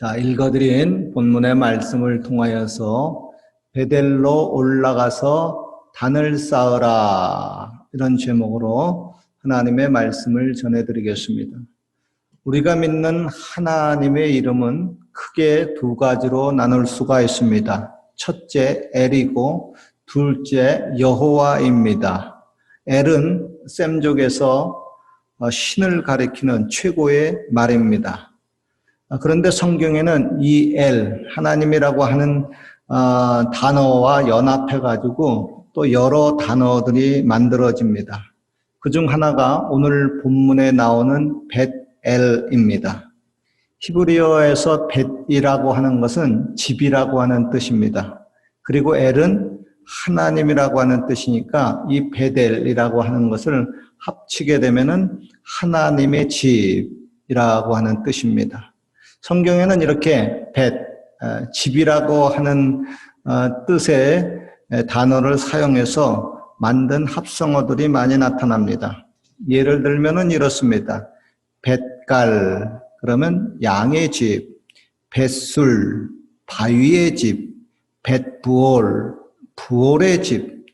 자, 읽어드린 본문의 말씀을 통하여서 베델로 올라가서 단을 쌓으라, 이런 제목으로 하나님의 말씀을 전해드리겠습니다. 우리가 믿는 하나님의 이름은 크게 두 가지로 나눌 수가 있습니다. 첫째 엘이고 둘째 여호와입니다. 엘은 셈족에서 신을 가리키는 최고의 말입니다. 그런데 성경에는 이 엘, 하나님이라고 하는 단어와 연합해가지고 또 여러 단어들이 만들어집니다. 그중 하나가 오늘 본문에 나오는 벳엘입니다. 히브리어에서 벳이라고 하는 것은 집이라고 하는 뜻입니다. 그리고 엘은 하나님이라고 하는 뜻이니까 이 벳엘이라고 하는 것을 합치게 되면은 하나님의 집이라고 하는 뜻입니다. 성경에는 이렇게 집이라고 하는 뜻의 단어를 사용해서 만든 합성어들이 많이 나타납니다. 예를 들면은 이렇습니다. 벳갈, 그러면 양의 집, 벳술, 바위의 집, 벳부올, 부올의 집,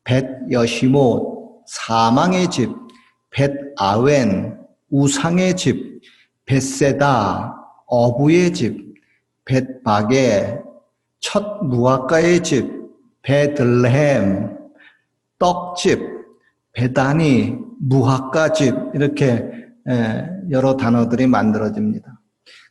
벳여시못, 사망의 집, 벳아웬, 우상의 집, 벳세다, 어부의 집, 벳바게, 첫 무화과의 집, 베들레헴, 떡집, 베다니, 무화과집, 이렇게 여러 단어들이 만들어집니다.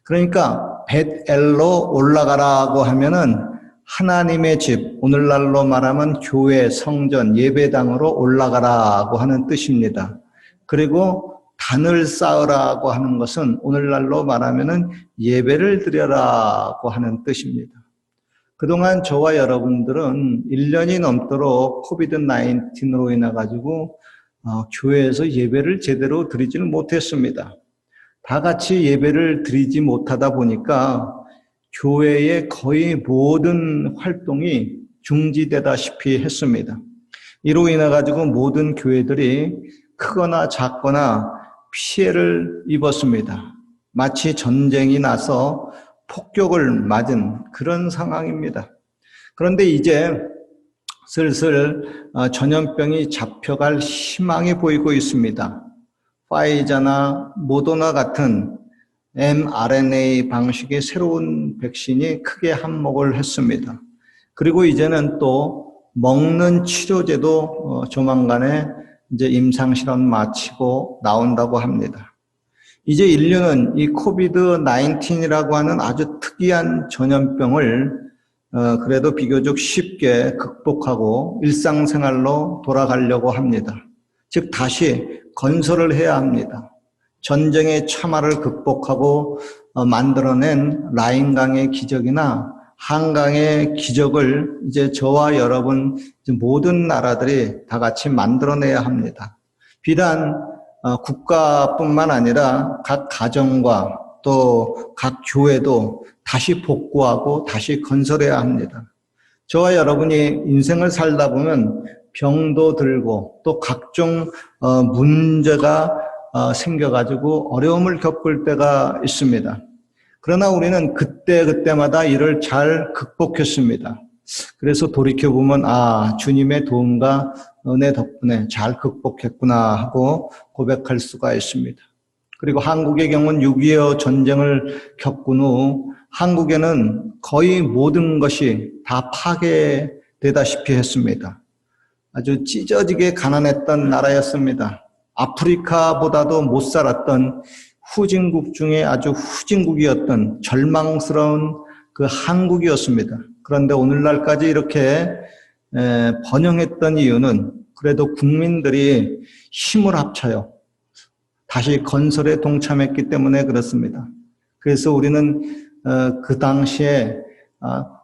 그러니까 벳엘로 올라가라고 하면은 하나님의 집, 오늘날로 말하면 교회, 성전, 예배당으로 올라가라고 하는 뜻입니다. 그리고 단을 쌓으라고 하는 것은 오늘날로 말하면은 예배를 드려라고 하는 뜻입니다. 그동안 저와 여러분들은 1년이 넘도록 코비드-19로 인해 가지고 교회에서 예배를 제대로 드리지는 못했습니다. 다 같이 예배를 드리지 못하다 보니까 교회의 거의 모든 활동이 중지되다시피 했습니다. 이로 인해 가지고 모든 교회들이 크거나 작거나 피해를 입었습니다. 마치 전쟁이 나서 폭격을 맞은 그런 상황입니다. 그런데 이제 슬슬 전염병이 잡혀갈 희망이 보이고 있습니다. 파이자나 모더나 같은 mRNA 방식의 새로운 백신이 크게 한몫을 했습니다. 그리고 이제는 또 먹는 치료제도 조만간에 이제 임상실험 마치고 나온다고 합니다. 이제 인류는 이 코비드-19이라고 하는 아주 특이한 전염병을 그래도 비교적 쉽게 극복하고 일상생활로 돌아가려고 합니다. 즉 다시 건설을 해야 합니다. 전쟁의 참화를 극복하고 만들어낸 라인강의 기적이나 한강의 기적을 이제 저와 여러분 모든 나라들이 다 같이 만들어내야 합니다. 비단 국가뿐만 아니라 각 가정과 또 각 교회도 다시 복구하고 다시 건설해야 합니다. 저와 여러분이 인생을 살다 보면 병도 들고 또 각종 문제가 생겨가지고 어려움을 겪을 때가 있습니다. 그러나 우리는 그때마다 이를 잘 극복했습니다. 그래서 돌이켜보면 주님의 도움과 은혜 덕분에 잘 극복했구나 하고 고백할 수가 있습니다. 그리고 한국의 경우는 6.25 전쟁을 겪은 후 한국에는 거의 모든 것이 다 파괴되다시피 했습니다. 아주 찢어지게 가난했던 나라였습니다. 아프리카보다도 못 살았던 후진국 중에 아주 후진국이었던 절망스러운 그 한국이었습니다. 그런데 오늘날까지 이렇게 번영했던 이유는 그래도 국민들이 힘을 합쳐요. 다시 건설에 동참했기 때문에 그렇습니다. 그래서 우리는 그 당시에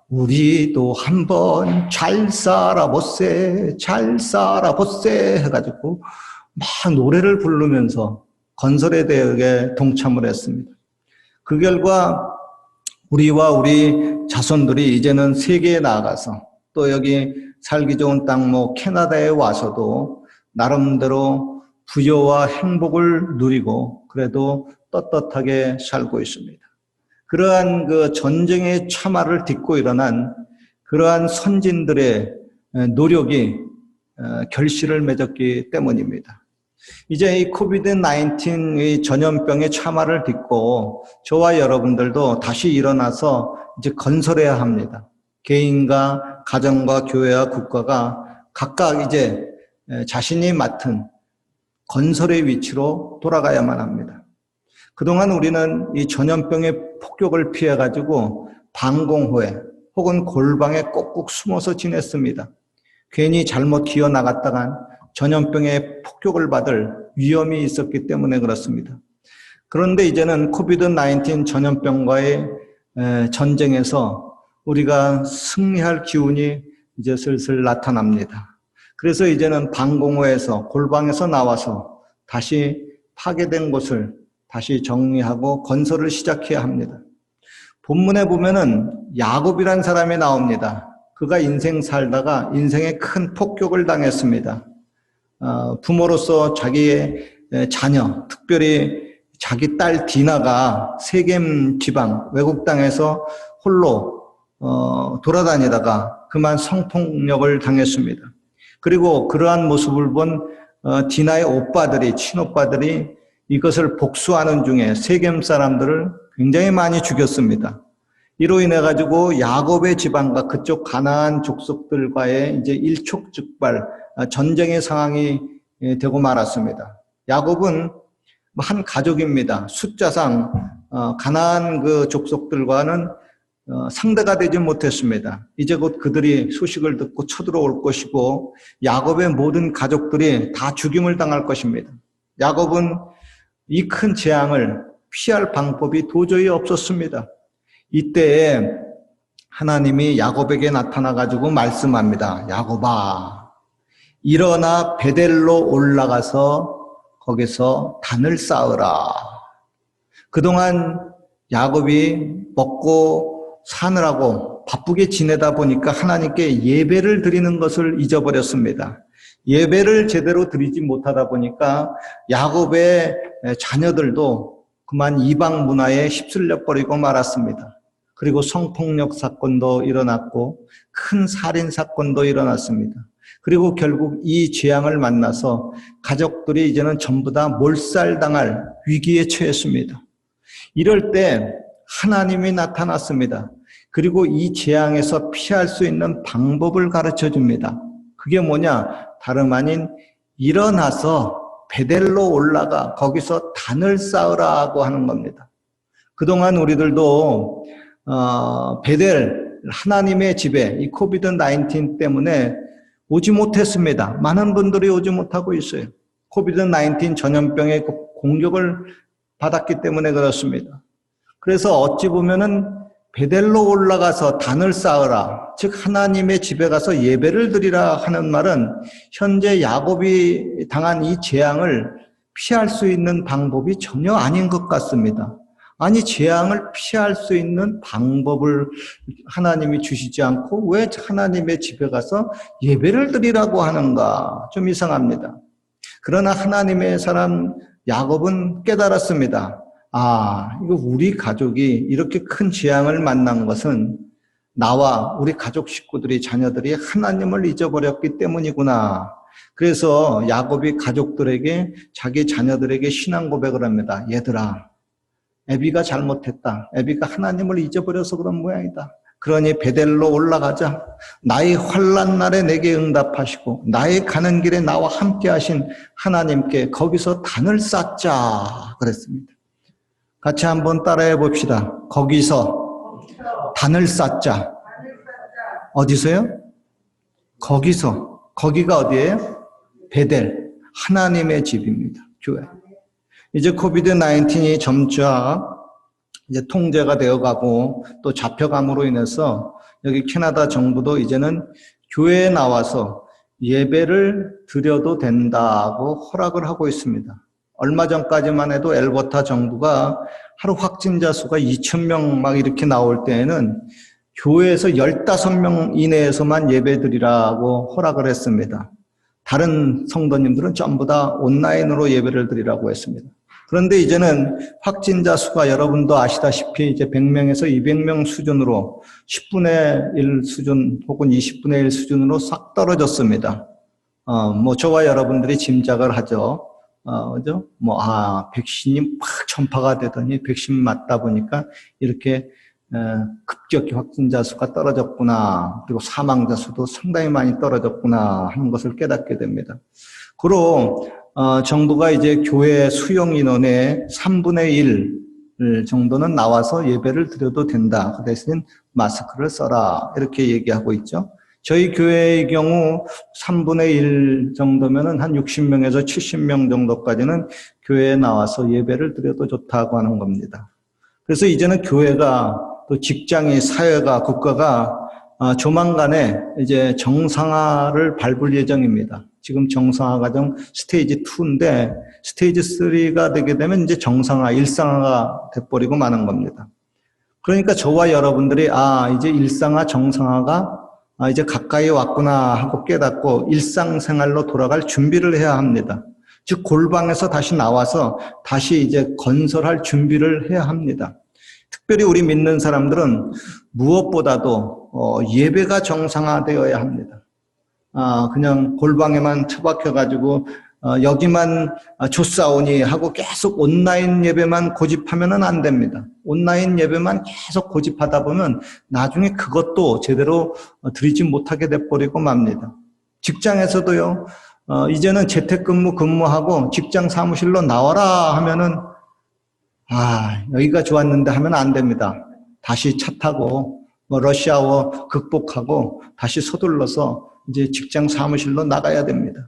우리도 한번 잘 살아보세 해가지고 막 노래를 부르면서 건설에 대해 동참을 했습니다. 그 결과 우리와 우리 자손들이 이제는 세계에 나가서 또 여기 살기 좋은 땅 캐나다에 와서도 나름대로 부여와 행복을 누리고 그래도 떳떳하게 살고 있습니다. 그러한 그 전쟁의 참화를 딛고 일어난 그러한 선진들의 노력이 결실을 맺었기 때문입니다. 이제 이 코비드-19의 전염병의 참화를 딛고 저와 여러분들도 다시 일어나서 이제 건설해야 합니다. 개인과 가정과 교회와 국가가 각각 이제 자신이 맡은 건설의 위치로 돌아가야만 합니다. 그동안 우리는 이 전염병의 폭격을 피해가지고 방공호에 혹은 골방에 꼭꼭 숨어서 지냈습니다. 괜히 잘못 기어 나갔다간 전염병의 폭격을 받을 위험이 있었기 때문에 그렇습니다. 그런데 이제는 코비드-19 전염병과의 전쟁에서 우리가 승리할 기운이 이제 슬슬 나타납니다. 그래서 이제는 방공호에서 골방에서 나와서 다시 파괴된 곳을 다시 정리하고 건설을 시작해야 합니다. 본문에 보면은 야곱이란 사람이 나옵니다. 그가 인생 살다가 인생에 큰 폭격을 당했습니다. 부모로서 자기의 자녀, 특별히 자기 딸 디나가 세겜 지방 외국 땅에서 홀로 돌아다니다가 그만 성폭력을 당했습니다. 그리고 그러한 모습을 본 디나의 오빠들이, 친오빠들이 이것을 복수하는 중에 세겜 사람들을 굉장히 많이 죽였습니다. 이로 인해 가지고 야곱의 지방과 그쪽 가나안 족속들과의 이제 일촉즉발 전쟁의 상황이 되고 말았습니다. 야곱은 한 가족입니다. 숫자상 가나안 그 족속들과는 상대가 되지 못했습니다. 이제 곧 그들이 소식을 듣고 쳐들어올 것이고 야곱의 모든 가족들이 다 죽임을 당할 것입니다. 야곱은 이 큰 재앙을 피할 방법이 도저히 없었습니다. 이때에 하나님이 야곱에게 나타나가지고 말씀합니다. 야곱아, 일어나 베델로 올라가서 거기서 단을 쌓으라. 그동안 야곱이 먹고 사느라고 바쁘게 지내다 보니까 하나님께 예배를 드리는 것을 잊어버렸습니다. 예배를 제대로 드리지 못하다 보니까 야곱의 자녀들도 그만 이방 문화에 휩쓸려 버리고 말았습니다. 그리고 성폭력 사건도 일어났고 큰 살인 사건도 일어났습니다. 그리고 결국 이 재앙을 만나서 가족들이 이제는 전부 다 몰살당할 위기에 처했습니다. 이럴 때 하나님이 나타났습니다. 그리고 이 재앙에서 피할 수 있는 방법을 가르쳐 줍니다. 그게 뭐냐? 다름 아닌 일어나서 베델로 올라가 거기서 단을 쌓으라고 하는 겁니다. 그동안 우리들도 베델 하나님의 집에 이 코비드-19 때문에 오지 못했습니다. 많은 분들이 오지 못하고 있어요. 코비드-19 전염병의 공격을 받았기 때문에 그렇습니다. 그래서 어찌 보면은 베델로 올라가서 단을 쌓으라, 즉 하나님의 집에 가서 예배를 드리라 하는 말은 현재 야곱이 당한 이 재앙을 피할 수 있는 방법이 전혀 아닌 것 같습니다. 아니, 재앙을 피할 수 있는 방법을 하나님이 주시지 않고 왜 하나님의 집에 가서 예배를 드리라고 하는가? 좀 이상합니다. 그러나 하나님의 사람 야곱은 깨달았습니다. 아, 이거 우리 가족이 이렇게 큰 재앙을 만난 것은 나와 우리 가족 식구들이, 자녀들이 하나님을 잊어버렸기 때문이구나. 그래서 야곱이 가족들에게, 자기 자녀들에게 신앙 고백을 합니다. 얘들아, 애비가 잘못했다. 애비가 하나님을 잊어버려서 그런 모양이다. 그러니 베델로 올라가자. 나의 환난 날에 내게 응답하시고 나의 가는 길에 나와 함께 하신 하나님께 거기서 단을 쌓자 그랬습니다. 같이 한번 따라해 봅시다. 거기서 단을 쌓자. 어디서요? 거기서. 거기가 어디예요? 베델. 하나님의 집입니다. 교회. 이제 코비드-19이 점차 이제 통제가 되어가고 또 잡혀감으로 인해서 여기 캐나다 정부도 이제는 교회에 나와서 예배를 드려도 된다고 허락을 하고 있습니다. 얼마 전까지만 해도 엘버타 정부가 하루 확진자 수가 2,000명 막 이렇게 나올 때에는 교회에서 15명 이내에서만 예배 드리라고 허락을 했습니다. 다른 성도님들은 전부 다 온라인으로 예배를 드리라고 했습니다. 그런데 이제는 확진자 수가 여러분도 아시다시피 이제 100명에서 200명 수준으로 10분의 1 수준 혹은 20분의 1 수준으로 싹 떨어졌습니다. 뭐 저와 여러분들이 짐작을 하죠. 그죠? 백신이 팍 전파가 되더니 백신 맞다 보니까 이렇게 급격히 확진자 수가 떨어졌구나. 그리고 사망자 수도 상당히 많이 떨어졌구나 하는 것을 깨닫게 됩니다. 그로 정부가 이제 교회 수용 인원의 3분의 1 정도는 나와서 예배를 드려도 된다. 그 대신 마스크를 써라. 이렇게 얘기하고 있죠. 저희 교회의 경우 3분의 1 정도면은 한 60명에서 70명 정도까지는 교회에 나와서 예배를 드려도 좋다고 하는 겁니다. 그래서 이제는 교회가 또 직장이, 사회가, 국가가 조만간에 이제 정상화를 밟을 예정입니다. 지금 정상화 과정 스테이지 2인데 스테이지 3가 되게 되면 이제 정상화, 일상화가 돼버리고 마는 겁니다. 그러니까 저와 여러분들이 이제 일상화, 정상화가 이제 가까이 왔구나 하고 깨닫고 일상생활로 돌아갈 준비를 해야 합니다. 즉 골방에서 다시 나와서 다시 이제 건설할 준비를 해야 합니다. 특별히 우리 믿는 사람들은 무엇보다도 예배가 정상화되어야 합니다. 그냥 골방에만 처박혀가지고 여기만 좋사오니 하고 계속 온라인 예배만 고집하면은 안 됩니다. 온라인 예배만 계속 고집하다 보면 나중에 그것도 제대로 드리지 못하게 돼버리고 맙니다. 직장에서도요, 이제는 재택근무 근무하고 직장 사무실로 나와라 하면은 여기가 좋았는데 하면 안 됩니다. 다시 차 타고 러시아워 극복하고 다시 서둘러서 이제 직장 사무실로 나가야 됩니다.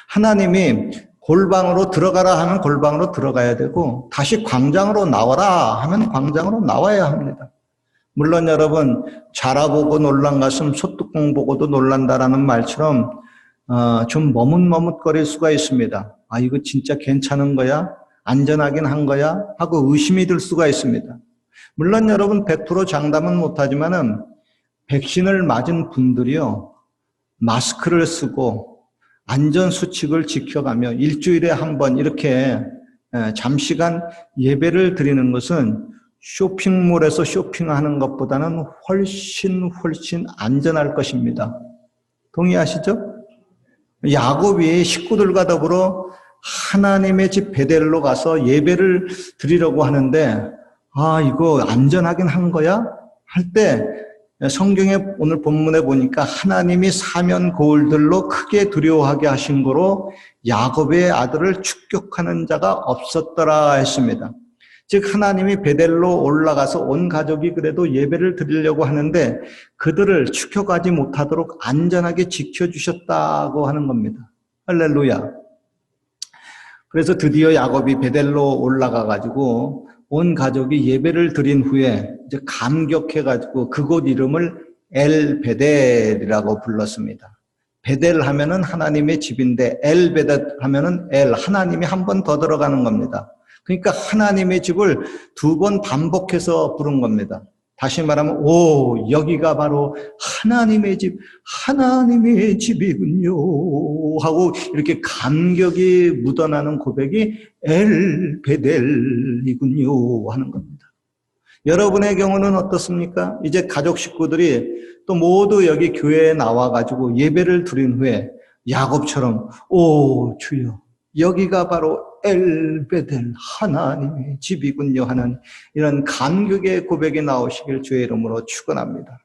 하나님이 골방으로 들어가라 하면 골방으로 들어가야 되고 다시 광장으로 나와라 하면 광장으로 나와야 합니다. 물론 여러분 자라보고 놀란 가슴 소뚜껑 보고도 놀란다라는 말처럼 좀 머뭇머뭇거릴 수가 있습니다. 이거 진짜 괜찮은 거야? 안전하긴 한 거야? 하고 의심이 들 수가 있습니다. 물론 여러분 100% 장담은 못하지만은 백신을 맞은 분들이요 마스크를 쓰고 안전수칙을 지켜가며 일주일에 한 번 이렇게 잠시간 예배를 드리는 것은 쇼핑몰에서 쇼핑하는 것보다는 훨씬 안전할 것입니다. 동의하시죠? 야곱이 식구들과 더불어 하나님의 집 베델로 가서 예배를 드리려고 하는데 이거 안전하긴 한 거야? 할 때 성경에 오늘 본문에 보니까 하나님이 사면 거울들로 크게 두려워하게 하신 거로 야곱의 아들을 축격하는 자가 없었더라 했습니다. 즉 하나님이 베델로 올라가서 온 가족이 그래도 예배를 드리려고 하는데 그들을 축격하지 못하도록 안전하게 지켜주셨다고 하는 겁니다. 할렐루야. 그래서 드디어 야곱이 베델로 올라가 가지고 온 가족이 예배를 드린 후에 이제 감격해가지고 그곳 이름을 엘 베델이라고 불렀습니다. 베델 하면은 하나님의 집인데 엘 베델 하면은 엘 하나님이 한 번 더 들어가는 겁니다. 그러니까 하나님의 집을 2번 반복해서 부른 겁니다. 다시 말하면 여기가 바로 하나님의 집, 하나님의 집이군요 하고 이렇게 감격이 묻어나는 고백이 엘 베델이군요 하는 겁니다. 여러분의 경우는 어떻습니까? 이제 가족 식구들이 또 모두 여기 교회에 나와가지고 예배를 드린 후에 야곱처럼 주여 여기가 바로 엘 베델 하나님의 집이군요 하는 이런 감격의 고백이 나오시길 주의 이름으로 축원합니다.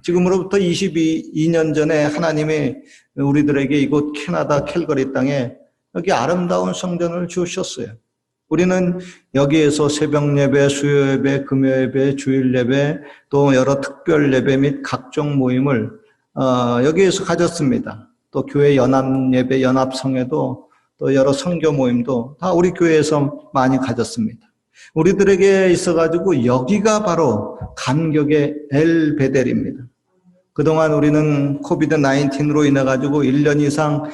지금으로부터 22년 전에 하나님이 우리들에게 이곳 캐나다 캘거리 땅에 여기 아름다운 성전을 주셨어요. 우리는 여기에서 새벽 예배, 수요 예배, 금요 예배, 주일 예배, 또 여러 특별 예배 및 각종 모임을 여기에서 가졌습니다. 또 교회 연합 예배, 연합 성회도 또 여러 선교 모임도 다 우리 교회에서 많이 가졌습니다. 우리들에게 있어가지고 여기가 바로 감격의 엘 베델입니다. 그동안 우리는 코비드 19로 인해가지고 1년 이상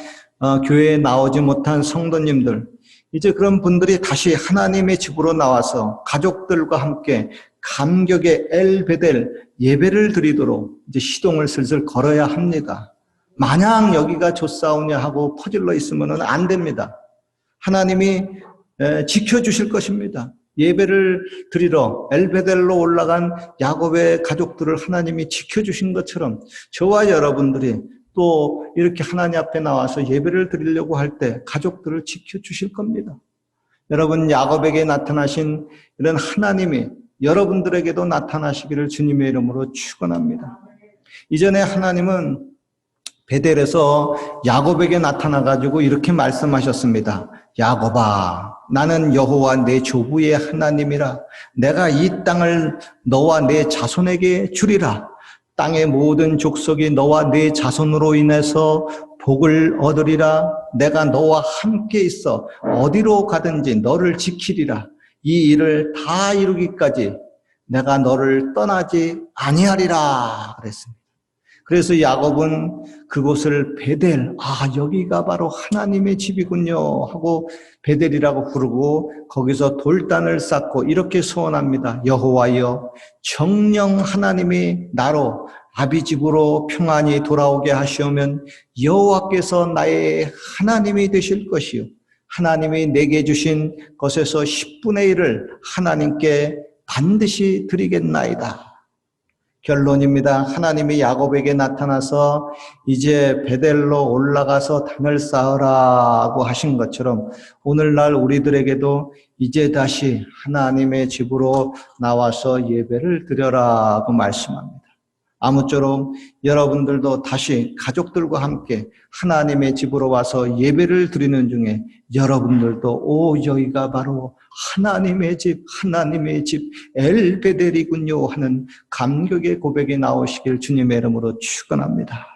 교회에 나오지 못한 성도님들, 이제 그런 분들이 다시 하나님의 집으로 나와서 가족들과 함께 감격의 엘 베델 예배를 드리도록 이제 시동을 슬슬 걸어야 합니다. 마냥 여기가 좋사오냐 하고 퍼질러 있으면 안 됩니다. 하나님이 지켜주실 것입니다. 예배를 드리러 엘베델로 올라간 야곱의 가족들을 하나님이 지켜주신 것처럼 저와 여러분들이 또 이렇게 하나님 앞에 나와서 예배를 드리려고 할 때 가족들을 지켜주실 겁니다. 여러분, 야곱에게 나타나신 이런 하나님이 여러분들에게도 나타나시기를 주님의 이름으로 축원합니다. 이전에 하나님은 베델에서 야곱에게 나타나가지고 이렇게 말씀하셨습니다. 야곱아, 나는 여호와 내 조부의 하나님이라. 내가 이 땅을 너와 내 자손에게 주리라. 땅의 모든 족속이 너와 네 자손으로 인해서 복을 얻으리라. 내가 너와 함께 있어 어디로 가든지 너를 지키리라. 이 일을 다 이루기까지 내가 너를 떠나지 아니하리라 그랬습니다. 그래서 야곱은 그곳을 베델, 여기가 바로 하나님의 집이군요 하고 베델이라고 부르고 거기서 돌단을 쌓고 이렇게 소원합니다. 여호와여, 정녕 하나님이 나로 아비 집으로 평안히 돌아오게 하시오면 여호와께서 나의 하나님이 되실 것이요, 하나님이 내게 주신 것에서 10분의 1을 하나님께 반드시 드리겠나이다. 결론입니다. 하나님이 야곱에게 나타나서 이제 베델로 올라가서 단을 쌓으라고 하신 것처럼 오늘날 우리들에게도 이제 다시 하나님의 집으로 나와서 예배를 드려라고 말씀합니다. 아무쪼록 여러분들도 다시 가족들과 함께 하나님의 집으로 와서 예배를 드리는 중에 여러분들도 여기가 바로 하나님의 집 엘베델이군요 하는 감격의 고백이 나오시길 주님의 이름으로 축원합니다.